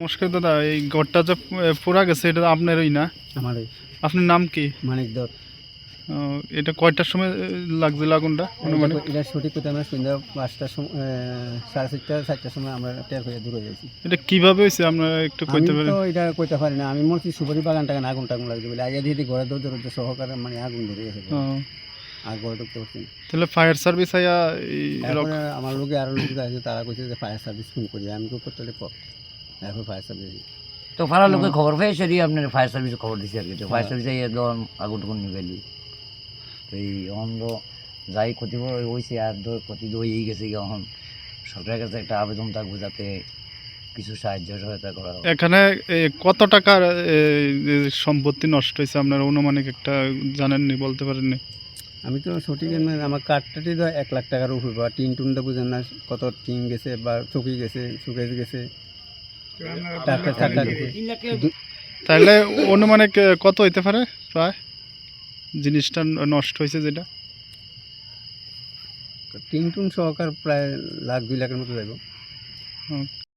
নমস্কার দাদা, এই ঘরটা যে পুরা গেছে এটা আপনারই না? আমারই। আপনার নাম কি? মানিক দর। এটা কয়টার সময় লাগছিল আগুনটা অনুমানিক? এটা সঠিক কথা আমরা সন্ধ্যা 5টার সময়, 4:30-4টার সময় আমরা টের পেয়ে দূরে যাইছি। এটা কিভাবে হয়েছে আপনারা একটু আমি কইতে পারেন? তো এটা কইতে পারি না, আমি মনে সুপারি বাগান টাগান আগুন টাগুন লাগছে বলে আগে দিয়ে ঘরে দরজা সহকারে মানে আগুন ধরে গেছে আর ঘরে ঢুকতে পারছি না। তাহলে ফায়ার সার্ভিস আইয়া তারপরে আমার লোকে আরো লোক আছে, তারা কইছে যে ফায়ার সার্ভিস ফোন করি, আমি তো করতে এখন ফায়ার সার্ভিস তো পাড়ার লোকে খবর পেয়ে সেটি আপনার ফায়ার সার্ভিসে খবর দিছে আর কি। তো ফায়ার সার্ভিসে একদম আগুন টুকুন নিবেলি এই অন্ধ যাই ক্ষতি হয়েছে আর ক্ষতি হয়েই গেছে এখন সরকারের কাছে একটা আবেদন থাকবে যাতে কিছু সাহায্য সহায়তা করা হয়। এখানে কত টাকার সম্পত্তি নষ্ট হয়েছে আপনারা অনুমানিক একটা জানেননি, বলতে পারেননি? আমি তো সঠিক আমার কাঠটাটি তো 1 লাখ টাকার উপর, বা টিন টুনটা বুঝেন না কত টিন গেছে বা চকি গেছে, সুকেজ গেছে, টাকা গেছে। তাহলে অনুমানিক কত হইতে পারে প্রায় জিনিসটা নষ্ট হয়েছে যেটা? টিন টুন সহকার প্রায় 1 লাখ 2 লাখের মতো যাইব।